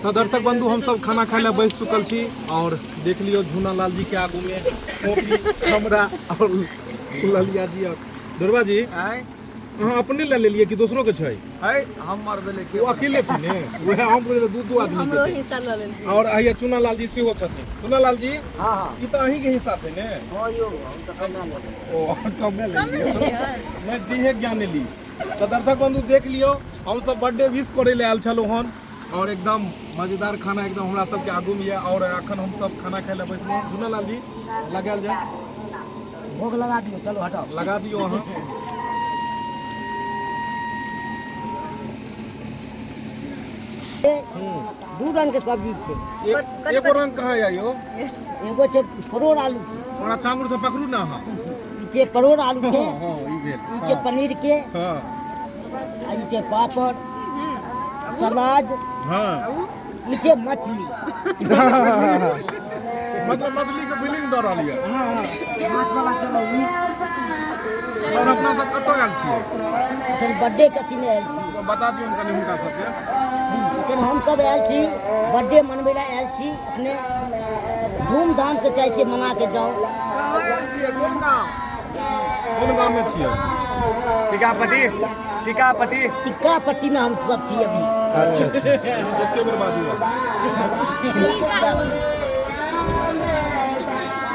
तो दर्शक बंधु हम सब खाना खाए ला बैठ चुकल छी और देख लियो झूना लाल जी के आगू में कॉफी हमरा और ललिया जी और डोरबा जी हाँ अपने ले लिए कि दूसरों के छै हम मार देले वो अकेले छी ने वह हम बोले दू आदमी हमरो के हिस्सा ल लेल और आइए चुना लाल जी सेहो छथिन चुना लाल जी हां हां ई तो अहीं के हिस्सा छै ने हां यो हम तो कम ले ओ कम ले कम लिए नहीं है मैं दिहे ज्ञान ली तो दर्शक बंधु देख लियो हम सब बर्थडे विश करे ले आयल छलो हन और एकदम मजेदार खाना एकदम हमरा सब के आगू में है और अखन हम सब खाना खाए ला बैसलो चुना लाल जी लगाल जाए भोग लगा दियो चलो हटाओ लगा दियो अहाँ दू रंग के सब्जी छे एगो रंग कहाँ है यो एगो छे परोड़ आलू के और चांगुर से पकड़ू ना हां ई छे परोड़ आलू के हां ई भेल ई छे पनीर के हां आ ई छे पापड़ सलाद हां ई छे मछली मतलब मछली के बिलिंग दे रहली है हां माछ वाला चलो ई और अपना सब कतो आयल छी फिर बर्थडे कथी में आयल छी तो बता दियो कनी हुनका सबके लेकिन हम सब आयल छी बर्थडे मनबै ला आयल छी अपने धूमधाम से चाहे छी मना के जाओ कौन गांव में छियै टिक्का पट्टी में हम सब छी अभी अच्छा कितने बर्बादी हुआ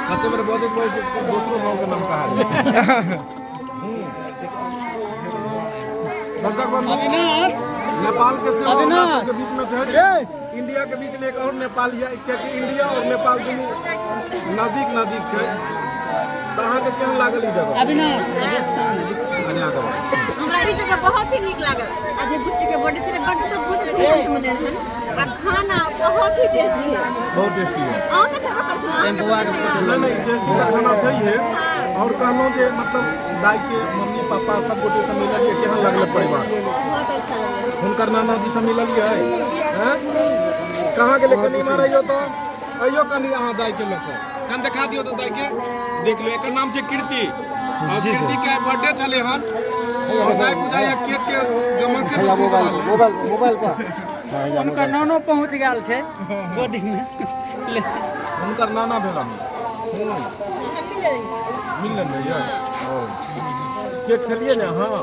कितने बर्बादी कोई दूसरों गांव का नाम कहा दर्शक बंधु नेपाल के सेवा के बीच में है इंडिया के बीच में एक और नेपाल है क्योंकि इंडिया और नेपाल दोनों नजदीक है तो अहाँ के केहन लागल ई जगह हमरा ई जगह बहुत ही नीक लागल आ जे बुच्ची के बर्थडे छले बर्थडे तो बहुत धूमधाम से मनेल हन आ खाना बहुत ही टेस्टी है बहुत टेस्टी है आ के खबर कर सुना नहीं टेस्टी का खाना चाहिए और कहनो जे मतलब दाई के मम्मी पापा सब गोटे से मिलल के केहन लागल परिवार बहुत अच्छा लगे हुनकर नाना जी से मिलल है हैं कहां के लेके नहीं मारइयो तो अइयो कनी अहाँ दाई के लेके कन दिखा दियो तो दाई के देख लो एकर नाम छै कीर्ति और कीर्ति के बर्थडे चले हन और दाई बुझाइए केक के गमक के मोबाइल पर उनका नानो पहुंच गेल छै बॉडी में हुनकर नाना भेलन मिलन भैया केक खेलिए ना हाँ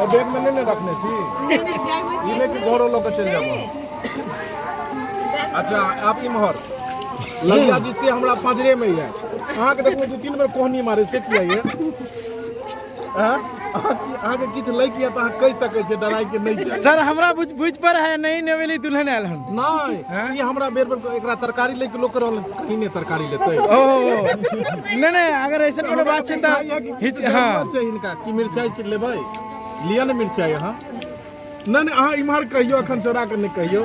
और बैग में नहीं रखने थी ये नहीं कि घरों लोग चल जाओ अच्छा आप इमहर ललिया जी से हमरा पंजरे में है अहाँ के देखो 2-3 बार कोहनी मारे से किया ये अहाँ के किछ लै किया तो अहाँ कह सके छे डराई के नहीं छै सर हमरा बुझ पर है नहीं नेवेली दुल्हन आयल हन नहीं ये हमरा बेर एकरा तरकारी ले के लोग रहल कहीं नहीं तरकारी लेते ओ नहीं अगर ऐसा कोनो बात छै त हां छै इनका की मिर्चाई लेबै लिया ना मिर्चाई अहाँ नहीं अहाँ इमहर कहियो अखन चोरा के नहीं कहियो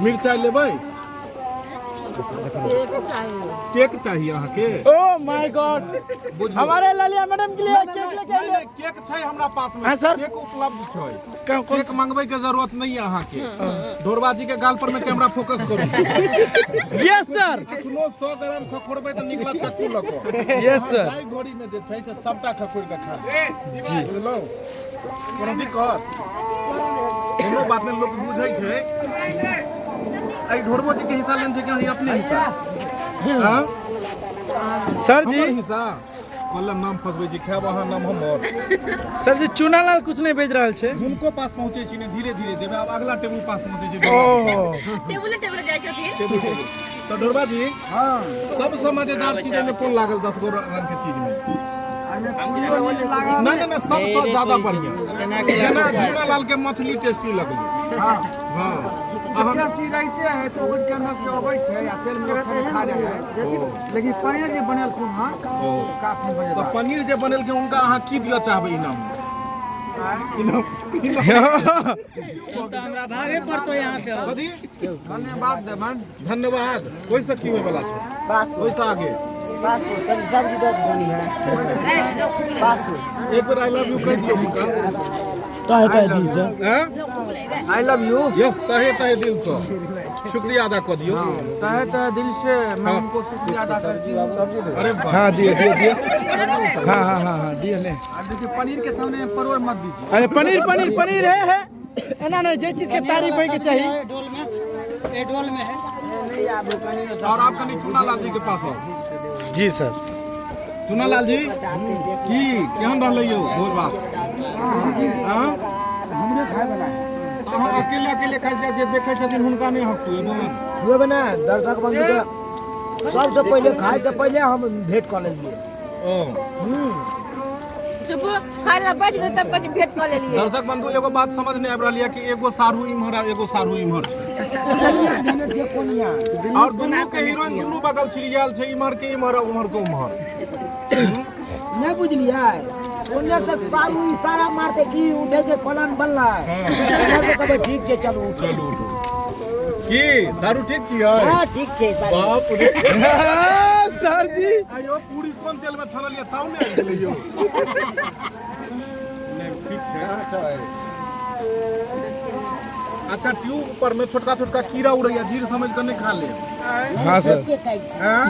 मिर्चाई लेबै केक चाहिए अहाँ के ओ माय गॉड हमारे ललिया मैडम के लिए केक लेके आइए केक छै हमरा पास में हां सर केक उपलब्ध छै कौन केक मंगबै के जरूरत नहीं है अहाँ के ढोरबा जी के गाल पर में कैमरा फोकस करू यस सर सुनो 100 ग्राम खखोरबै त निकला चक्कू लको यस सर आई घड़ी में जे छै से सबटा खखोर के खा जी बुझलो कोनो दिक्कत कोनो बात में लोग बुझै छै आई ढोरबो जी के हिस्सा लेन छै कि अहीं अपने हिस्सा हां सर जी हिस्सा कलम नाम फसबै छी खाब अहाँ नाम हमर सर जी चुनालाल कुछ नहीं भेज रहल छै हुनको पास पहुंचे छी ने धीरे धीरे जेबै अब अगला टेबुल पास पहुंचे छी ओ टेबुल जाय छथिन तो ढोरबा जी हां सबसे मजेदार चीज में कोन लागल 10 गो रंग के चीज में नहीं सबसे ज्यादा बढ़िया जेना लाल के मछली टेस्टी लगली हां हां टेस्टी रहते है पॉकेट के अंदर से अबै छै आ तेल में खा जाय है लेकिन पनीर जे बनल खूब हां काफी तो मजेदार पनीर जे बनल के उनका अहाँ की दिया चाहबै इनाम तो हमरा भागे पड़तो यहां से कथी धन्यवाद देवन धन्यवाद कोई से की होय वाला छै बस कोई से आगे बस कल सब्जी दो बनी है बस एक बार आई लव यू कह दियो मुका तहे दिल से हैं आई लव यू यो तहे दिल से शुक्रिया अदा कर दियो तहे दिल से मैं उनको शुक्रिया अदा करती हूँ सब्जी दे अरे हां दिए हां दिए ले अब देखिए पनीर के सामने परोड़ मत दीजिए अरे पनीर है एना नहीं जे चीज के तारीफ होय के चाहिए और आप कनी चुनालाल जी के पास हो। जी सर। चुनालाल जी की केहन रहलै यौ भोज भात? हां हमरे खाए वाला अहाँ अकेले अकेले खाइ छियै, जे देखै छथिन हुनका नहि हकू एबन हुए बना दर्शक बंधु के सबसे पहले खाए से पहले हम भेंट कर लेलिए। ओ चुप खाए ला बैठ गए तब कभी भेंट कर लेलिए। दर्शक बंधु एगो बात समझ नहीं आबि रहल है कि एगो सारू इम्हर और एगो सारू इम्हर छै और दुनू के हीरोइन दुनू बगल छिड़ियाल छै, इम्हर के इम्हर और उम्हर के उम्हर। नहीं बुझलिए उन्हें से सारू इशारा मारते कि उठे के प्लान बनला है तो कबे ठीक छै चलो चलू की सारू ठीक छियै? हां ठीक छै सारू। बाप रे सर जी आयो पूरी कोन तेल में छानलिए ताऊ ने आबि गेलै यौ। नहीं ठीक छै। अच्छा ट्यूब ऊपर में छोटका छोटका कीड़ा उड़ैया, जीर समझ कर नहीं खा ले। हां सर। के खाई छी हाँ?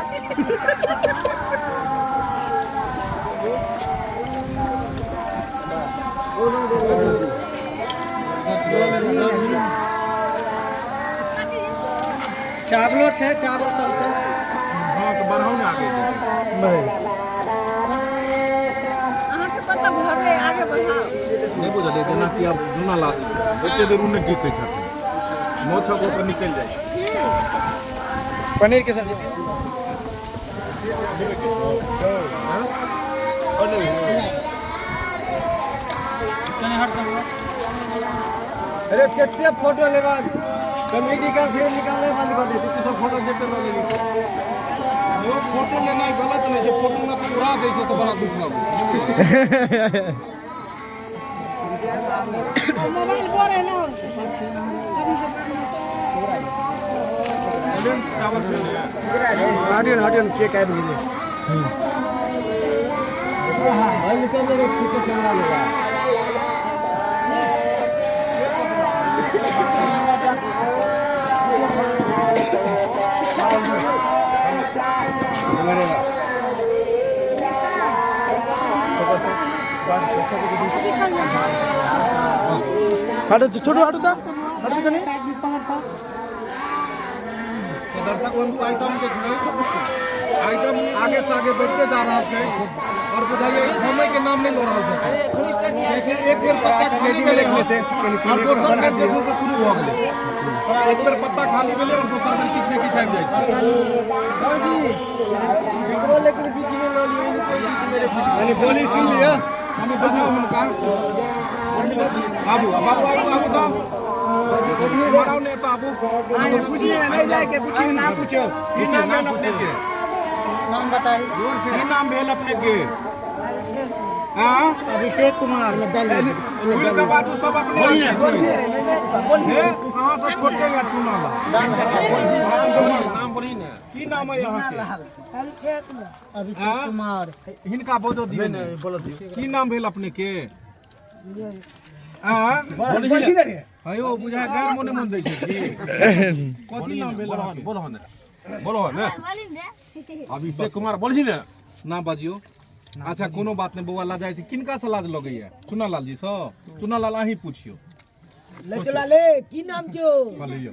चावलो छै, चावल सब छै। हाँ तो बढ़ाओ ना आगे। अहाँ के पता भरले आगे बढ़ाओ। नहीं बुझलिए जेना कि अब जुना लाद एते देर उन्हें गिरते छथिन मोछक ऊपर निकल जाए। पनीर के सब्जी अरे कितने फोटो लेगा कमेटी का फिर निकालने बंद कर देती, तू तो फोटो देते रह लेगी। जो फोटो लेना गलत नहीं, जो फोटो ना उड़ा दे तो बड़ा दुख लगो। मोबाइल पर है ना चावल हटियन के काट दिए। हां निकल ले फोटो कैमरा लेगा। हटो छोटू हटो था हटो कनी। तो दर्शक बंधु आइटम के छै, आइटम आगे से आगे बढ़ते जा रहा है और बुझाइए घूमे के नाम नहीं लो रहा है। एक बेर पत्ता खाली में लिख लेते और दोसर बेर देखो से शुरू हो गए। एक बेर पत्ता खाली में और दोसर बेर किछ ने किछ आबि जाय छै। लेकिन बीच में लो लिए मैंने बोली सुन लिया। हमें बताओ उनका बाबू बाबू बाबू तो बताओ ने बाबू पूछिए नहीं जाके पूछिए नाम पूछो। की नाम भेल अपने के? नाम बताई की नाम भेल अपने के? हां अभिषेक कुमार फूल का बात सब अपने बोलिए कहां से छोटे या चुनाला नाम बोली ने की नाम है यहां के? अभिषेक कुमार हिनका बोलो दियो ने बोलो दियो की नाम भेल अपने के? हां आयो बुझा गैर मोने मन दै छै की कथि नाम भेल अहाँके? बोलो ने अभिषेक कुमार बोलही ने नाम बाजियो। अच्छा कोनो बात नहीं बउआ ला जाय छै, किनका से लाज लगैया? चुनालाल जी से? चुनालाल अहीं पूछियो। ले चला ले की नाम छो? बोलियो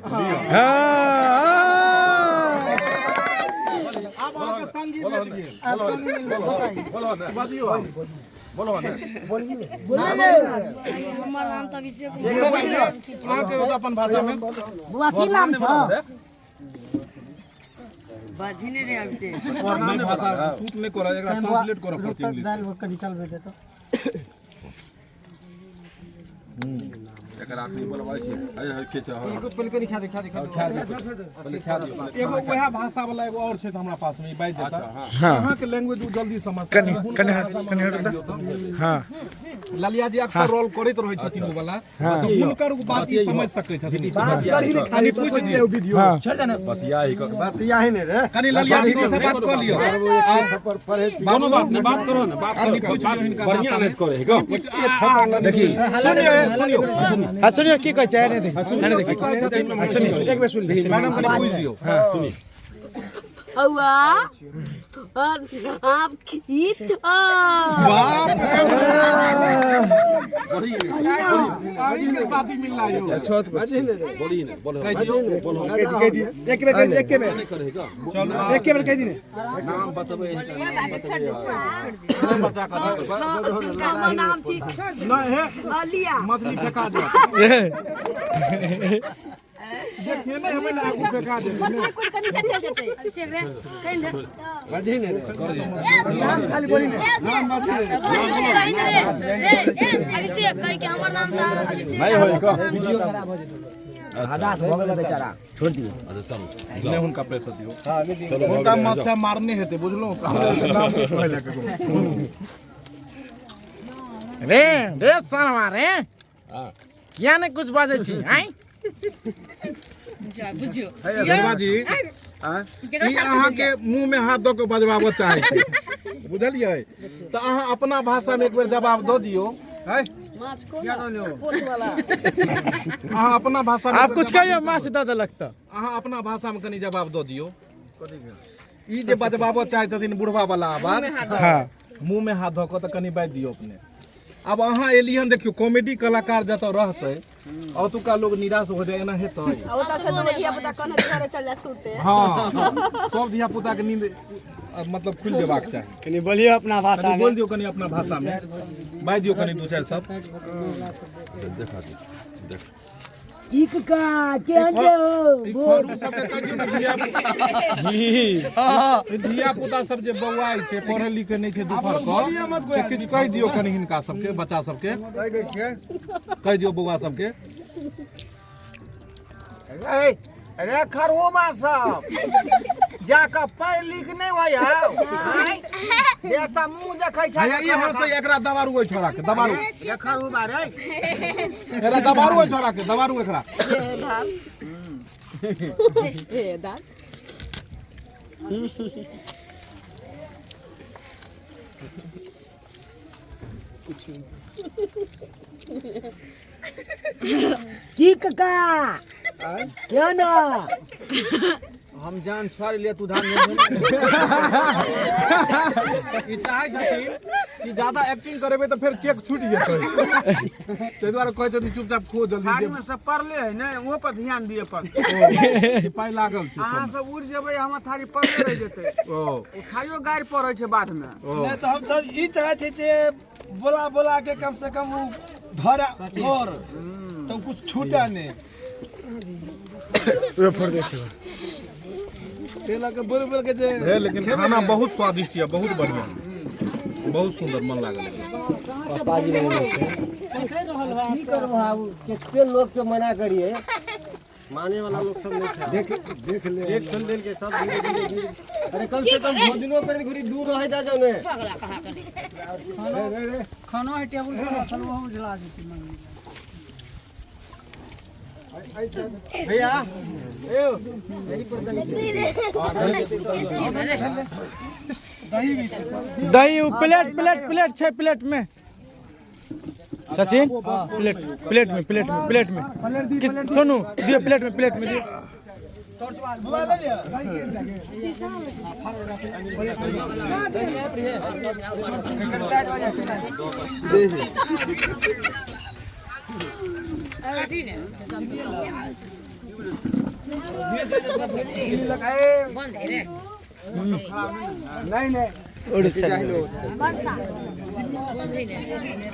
आप अहाँके संगीत भेट गेल। बोलो ने बाजियो बोलो ने बोले हमार नाम तो अभिषेक अहाँके अपन भाषा में बुआ की नाम छो? बाजिने रे अभिषेक और नाम भाषा सूट नहीं करा एकरा ट्रांसलेट करा पड़ती इंग्लिश। निकाल बेटे तो एकर आखिरी बोलबाई छै अय के चाह पहले कनी खा दे पहले खा दियो। एगो वह भाषा वाला एगो और छै त हमरा पास में ई बाज देता। हां अहाँ के लैंग्वेज जल्दी समझ कनी हटो था। हां ललिया जी अक्सर रोल करैत रहै छथिन ओ वाला तो हुनकर बात ई समझ सकै छथिन। कनी पूछ दियो वीडियो छोड़ दे ना बतिया ही बतिया ही नहीं रे। कनी ललिया जी से बात कर लियो। कोनो बात नहीं बात करो ना बात कनी पूछ लियो हिनका बढ़िया बात करे है गो देखी सुनियो हां सुनियो की कहै छै नहीं देख नहीं देख सुनियो एक बेर सुन मैडम कनी पूछ दियो। हां सुनिए हुआ और आप खींच आई के साथी मिलना यो एक बार कह दी नाम बताबे नाम थी नहीं है लिया मछली फेंका दे देखिए ना हमें आगू फेंका दे मछली कुछ के नीचे चल जाते अभिषेक रे कहीं रे नाम खाली बोली ना नाम अभिषेक कहीं के हमार नाम था अभिषेक हदास हो गेल बेचारा छोड़ दियो नहीं उनका पैसा दियो चलो उनका मस्सा मारने हेते बुझलो नाम पहले के रे रे साला रे क्या ने कुछ बाजे छी आई बुझियो गंगा जी ई अहाँ के मुंह में हाथ दो के बजवाबो चाहे छी बुझलिए तो अहाँ अपना भाषा में एक बेर जवाब दो दियो है क्या लो अहाँ अपना भाषा में आप कुछ कहियो मां से दादा लगता अहाँ अपना भाषा में कनी जवाब दो दियो ई जे बजवाबो चाहे छथिन बुढ़वा वाला आवाज हां मुंह में हाथ धो के तो कनी बाज दियो अपने अब अहाँ एलियन देखियो कॉमेडी कलाकार जत रहते और तुका लोग निराश हो जाए ना हेतै ओता से तो धिया पुता कने घरे चल जा सुते हाँ सब धिया पुता के नींद मतलब खुल जेबाक चाही कनी बोलिए अपना भाषा कनी बोल दियो कनी अपना भाषा में बाज दियो कनी दो चार सब देखा दे देख इक का केहन जे ई खरू सब के कहियो ना धिया पुता सब जे बौआई छै पढ़े लिखे नहीं छै दुपहर को से किछ कह दियो कनी हिनका सबके बच्चा सबके कह दै छियै कह दियो बौआ सबके अरे खरहुमा सब जाके पढ़ लिख नहीं होय हां देता मुंह देखै छै भैया ई हमर से एकरा दबारू ओइ छोरा के दबारू ये खरहुमा रे एकरा दबारू ओइ छोरा के दबारू एकरा ए दाल की का क्या ना हम जान छोड़ लिए तू धान ई चाहे छथिन कि ज्यादा एक्टिंग करेबे तो फिर केक छूट जेतै तै द्वारा कहै छथिन चुपचाप खो जल्दी थारी में सब पढ़ले है ना वो पर ध्यान दिए पर पाई लागल छै अहाँ सब उड़ जेबै हमर थारी पढ़ले रह जेतै ओ खाइयो गाड़ी पड़ै छै बाद में नहीं तो हम सब ई चाहे छे जे बोला बोला के कम से कम वो धरा और तो कुछ छूटा नहीं तेला के बोल बोल के जे है लेकिन खाना बहुत स्वादिष्ट है बहुत बढ़िया बहुत सुंदर मन लागल की करबो आब केते लोग के मना करिए माने वाला लोग सब नहीं छै देख ले एक संदेल के सब धीरे अरे कम से कम भोजनो करे घड़ी दूर रह जा जाने खाना है टेबुल पे रखल वो जला देती भैया दही प्लेट प्लेट प्लेट छे प्लेट में सचिन प्लेट में सोनू दियो प्लेट में दियो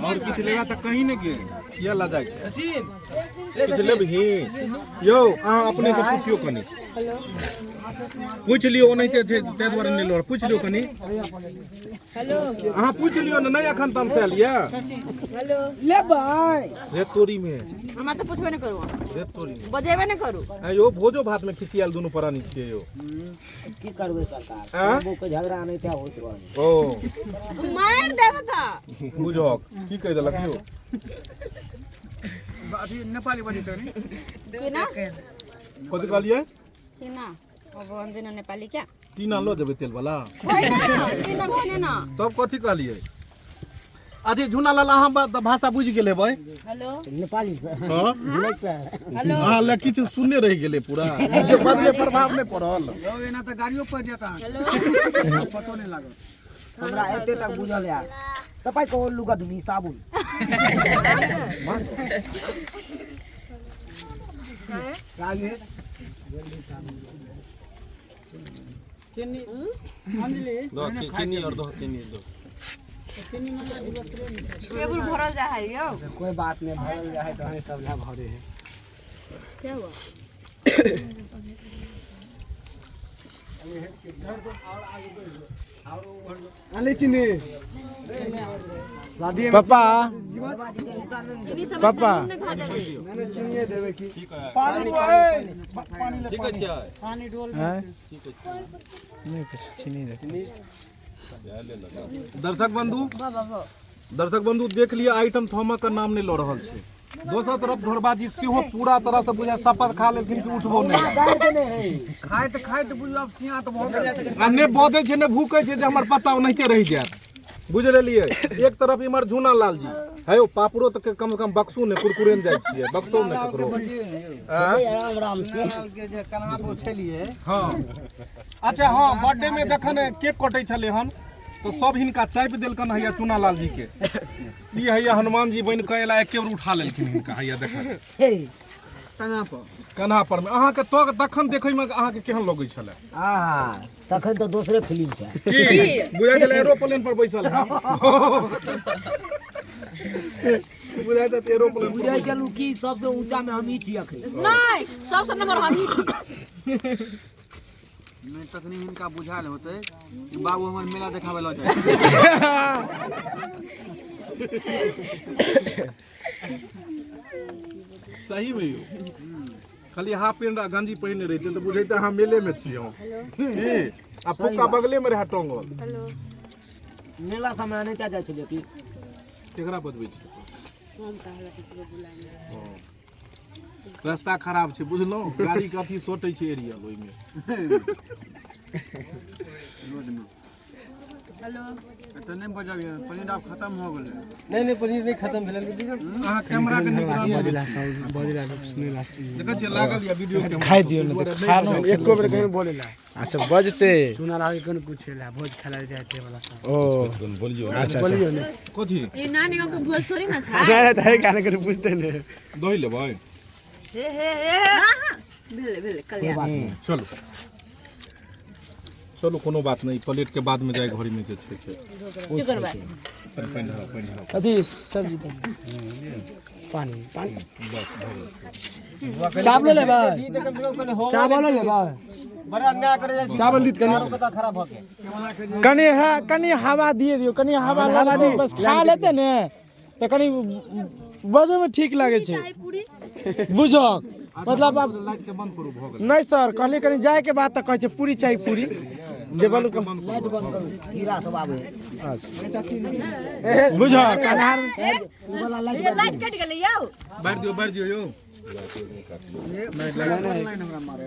और किछ लेला त कहीं न के किया ला जाय सचिन कुछ लेबही यो अहाँ अपने से पूछियो कनी पूछ लियो ओनैते छै तै द्वारा नै लो पूछ लियो कनी हेलो अहाँ पूछ लियो न नहीं अखन तम से लिया हेलो ले भाई रे तोरी में हम तो पूछबे न करू रे तोरी में बजेबे न करू यो भोजो भात में खिसियाल दोनों परानी छियै यो की करबे सरकार हाँ? वो के झगड़ा नहीं था होत रह ओ मार देब त बुझो की कह देलक यो अभी नेपाली बनी तो नहीं किना कथि कहलिए किना अब अंजना नेपाली क्या टीना लो देबे तेल वाला किना भने न तब कथि कहलिए अच्छा झूना लाल अहाँ भाषा बुझि गेले भाई नेपाली से हाँ हाँ ले किछु सुनने रह गेले पूरा जे बदले प्रभाव नहीं पड़ल यो एना त गाड़ियो पड़ जाता पतो नहीं लागल हमरा एते तक बुझल यार तपाईको लुगा धुनी साबुन चीनी चीनी और दो चीनी दो टेबल भरल जा है यो कोई बात नहीं भरल जाए तो हमें सब ला भरे है क्या हुआ अले चीनी पापा चीनी सब पापा मैंने चीनी देवे की पानी ठीक है हैं? नहीं कुछ चीनी दे दर्शक बंधु देख लिया आइटम थोमा का नाम नहीं लो रहा छे दोसर तरफ घोड़बाजी सेहो पूरा तरह से बुझा शपथ खा लेकिन कि उठबो नहीं खाए तो बुझ अब सिया तो बहुत आ ने बोधे छे ने भूखे छे जे हमर पता नहीं रह जाए बुझ लेलिए एक तरफ इमर झूना लाल जी है ओ पापड़ो तक कम से कम बक्सू ने कुरकुरे में जाय छिए बक्सो में ककरो राम राम के जे कन्हा पर उठेलिए हां अच्छा हां बर्थडे में जखन केक कटै छले हन तो सब हिनका चापि देलकन हैया चूना लाल जी के ई हैया हनुमान जी बन के एला एके बेर उठा लेलखिन हिनका हैया देख कन्हा पर में अहाँ के तो तखन देखै में अहाँ के केहन लगै छले तखन तो दूसरे फिल्म छै की बुझाय छले एरोप्लेन पर बैसल है बुझाय त एरोप्लेन बुझाई चलू कि सबसे ऊंचा में हम ही छी अखन नहीं सबसे नंबर हम ही छी नहीं तखनी इनका बुझाल होते कि बाबू हमर मेला देखावे ल जाए सही में यो खाली हाफ पेंट गंजी पहने रहते तो बुझाइते अहाँ मेले में छियो की आ फुक्का बगले में रहा टंगल मेला समय नहीं जा छले कि केकरा बदबै छी रास्ता खराब छै बुझलौ गाड़ी कथी सोटै छै एरियल ओइ में हेलो तो नहीं बजाबिए पनीर अब खत्म हो गेलै नहीं पनीर नहीं खत्म भेल अहाँ कैमरा के निगरानी बजला सुनेला देखै छियै लागल या वीडियो कैमरा खाइ दियो न तो खानो एको बेर कहीं बोलेला अच्छा बजते चुना लागे कौन पूछेला भोज खाला जाते वाला सब ओ अच्छा बोलियो ने कथी ये नानी को भोज थोड़ी ना छा नहीं तो है गाने के पूछते ने दही लेबै हे भेले कल्याण चलो चलो कोनो बात नहीं प्लेट के बाद में जाए घड़ी में जे छै से की करबै अथी सब्जी पानी चावल लेबा चावल लेबा बड़ा अन्याय करे जाइ चावल दीत कनी कता खराब भ के कनी हवा दिए दियो कनी हवा दी बस खा लेते ने तो कनी बजे में ठीक लागे छै पूरी बुझक मतलब अब लाइट के बंद करू भ गेल नहीं सर कहली कनी जाए के बाद तक कहे छै पूरी चाहिए पूरी जे बोलू कीड़ा सब आवे बुझक अनहार ये लाइट कट गेलै यौ बार दियो यो लाइन हमरा मारे